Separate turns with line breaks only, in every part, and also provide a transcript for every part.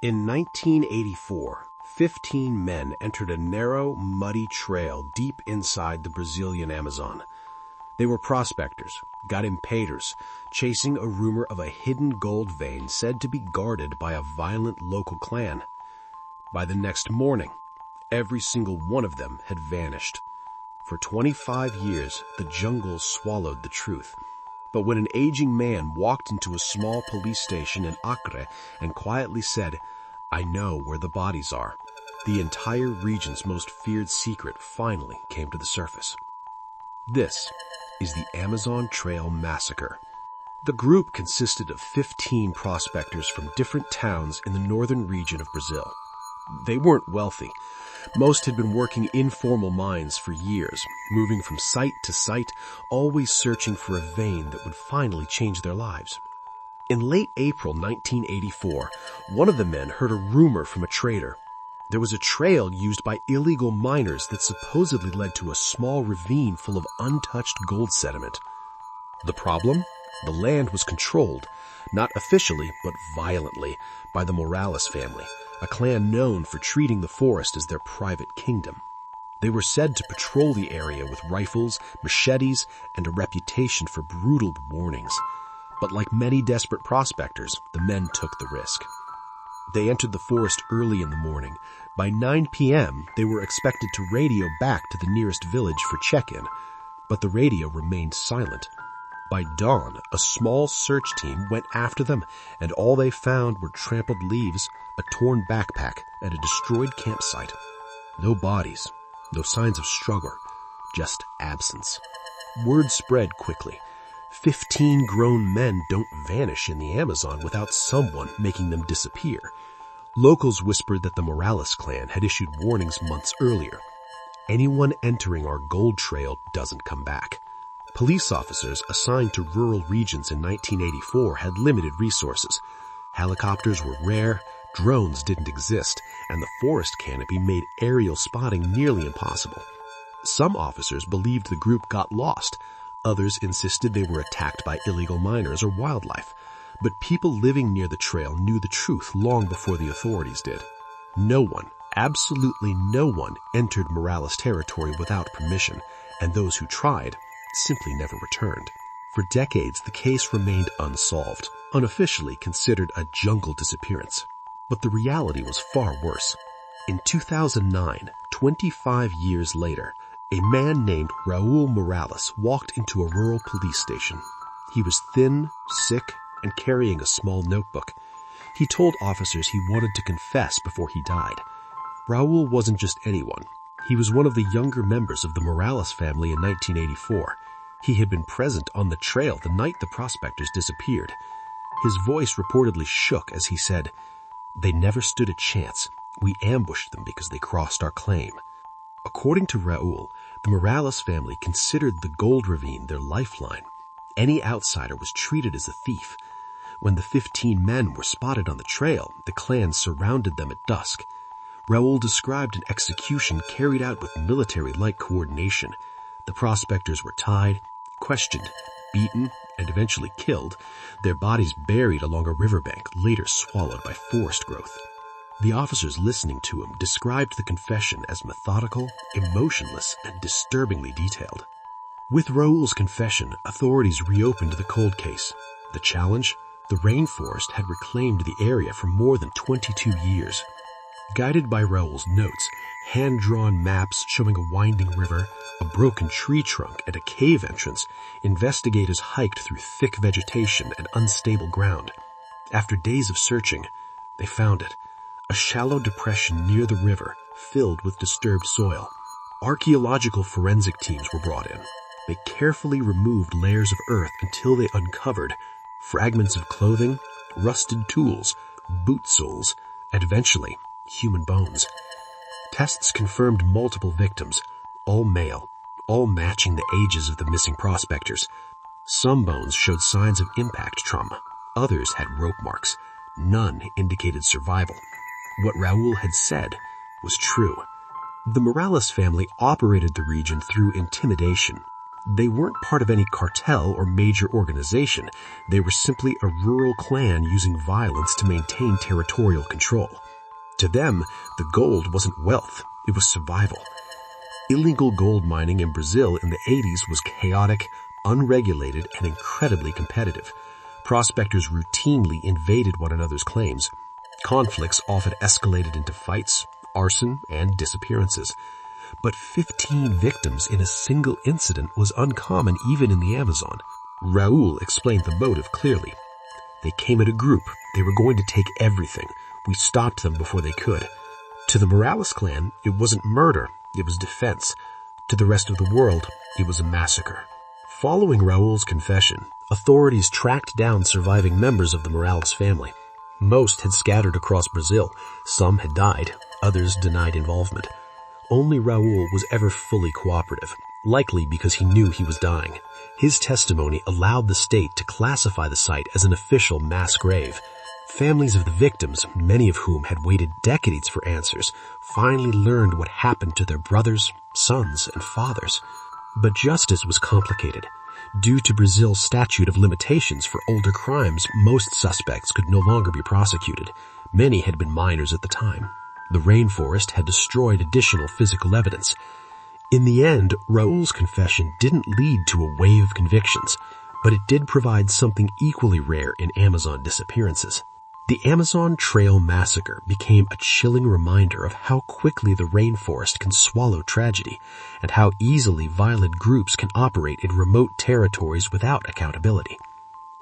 In 1984, 15 men entered a narrow, muddy trail deep inside the Brazilian Amazon. They were prospectors, garimpeiros, chasing a rumor of a hidden gold vein said to be guarded by a violent local clan. By the next morning, every single one of them had vanished. For 25 years, the jungle swallowed the truth. But when an aging man walked into a small police station in ACRE and quietly said, "I know where the bodies are," the entire region's most feared secret finally came to the surface. This is the Amazon Trail Massacre. The group consisted of 15 prospectors from different towns in the northern region of Brazil. They weren't wealthy. Most had been working informal mines for years, moving from site to site, always searching for a vein that would finally change their lives. In late April 1984, one of the men heard a rumor from a trader. There was a trail used by illegal miners that supposedly led to a small ravine full of untouched gold sediment. The problem? The land was controlled, not officially, but violently, by the Morales family, a clan known for treating the forest as their private kingdom. They were said to patrol the area with rifles, machetes, and a reputation for brutal warnings. But like many desperate prospectors, the men took the risk. They entered the forest early in the morning. By 9 p.m., they were expected to radio back to the nearest village for check-in, but the radio remained silent. By dawn, a small search team went after them, and all they found were trampled leaves, a torn backpack, and a destroyed campsite. No bodies, no signs of struggle, just absence. Word spread quickly. 15 grown men don't vanish in the Amazon without someone making them disappear. Locals whispered that the Morales clan had issued warnings months earlier. Anyone entering our gold trail doesn't come back. Police officers assigned to rural regions in 1984 had limited resources. Helicopters were rare, drones didn't exist, and the forest canopy made aerial spotting nearly impossible. Some officers believed the group got lost. Others insisted they were attacked by illegal miners or wildlife. But people living near the trail knew the truth long before the authorities did. No one, absolutely no one, entered Morales territory without permission, and those who tried simply never returned. For decades, the case remained unsolved, unofficially considered a jungle disappearance. But the reality was far worse. In 2009, 25 years later, a man named Raul Morales walked into a rural police station. He was thin, sick, and carrying a small notebook. He told officers he wanted to confess before he died. Raul wasn't just anyone. He was one of the younger members of the Morales family in 1984. He had been present on the trail the night the prospectors disappeared. His voice reportedly shook as he said, "They never stood a chance. We ambushed them because they crossed our claim." According to Raul, the Morales family considered the gold ravine their lifeline. Any outsider was treated as a thief. When the 15 men were spotted on the trail, the clan surrounded them at dusk. Raul described an execution carried out with military-like coordination. The prospectors were tied, questioned, beaten, and eventually killed, their bodies buried along a riverbank, later swallowed by forest growth. The officers listening to him described the confession as methodical, emotionless, and disturbingly detailed. With Raul's confession, authorities reopened the cold case. The challenge? The rainforest had reclaimed the area for more than 22 years. Guided by Raul's notes, hand-drawn maps showing a winding river, a broken tree trunk, and a cave entrance, investigators hiked through thick vegetation and unstable ground. After days of searching, they found it. A shallow depression near the river, filled with disturbed soil. Archaeological forensic teams were brought in. They carefully removed layers of earth until they uncovered fragments of clothing, rusted tools, boot soles, and eventually, human bones. Tests confirmed multiple victims, all male, all matching the ages of the missing prospectors. Some bones showed signs of impact trauma. Others had rope marks. None indicated survival. What Raul had said was true. The Morales family operated the region through intimidation. They weren't part of any cartel or major organization. They were simply a rural clan using violence to maintain territorial control. To them, the gold wasn't wealth, it was survival. Illegal gold mining in Brazil in the 80s was chaotic, unregulated, and incredibly competitive. Prospectors routinely invaded one another's claims. Conflicts often escalated into fights, arson, and disappearances. But 15 victims in a single incident was uncommon even in the Amazon. Raul explained the motive clearly. They came in a group. They were going to take everything. We stopped them before they could. To the Morales clan, it wasn't murder, it was defense. To the rest of the world, it was a massacre. Following Raul's confession, authorities tracked down surviving members of the Morales family. Most had scattered across Brazil. Some had died. Others denied involvement. Only Raul was ever fully cooperative, likely because he knew he was dying. His testimony allowed the state to classify the site as an official mass grave. Families of the victims, many of whom had waited decades for answers, finally learned what happened to their brothers, sons, and fathers. But justice was complicated. Due to Brazil's statute of limitations for older crimes, most suspects could no longer be prosecuted. Many had been minors at the time. The rainforest had destroyed additional physical evidence. In the end, Raul's confession didn't lead to a wave of convictions, but it did provide something equally rare in Amazon disappearances. The Amazon Trail Massacre became a chilling reminder of how quickly the rainforest can swallow tragedy, and how easily violent groups can operate in remote territories without accountability.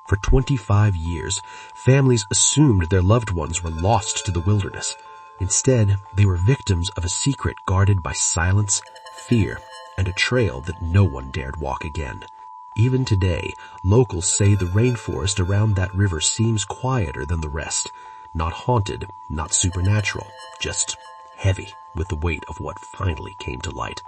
For 25 years, families assumed their loved ones were lost to the wilderness. Instead, they were victims of a secret guarded by silence, fear, and a trail that no one dared walk again. Even today, locals say the rainforest around that river seems quieter than the rest. Not haunted, not supernatural, just heavy with the weight of what finally came to light.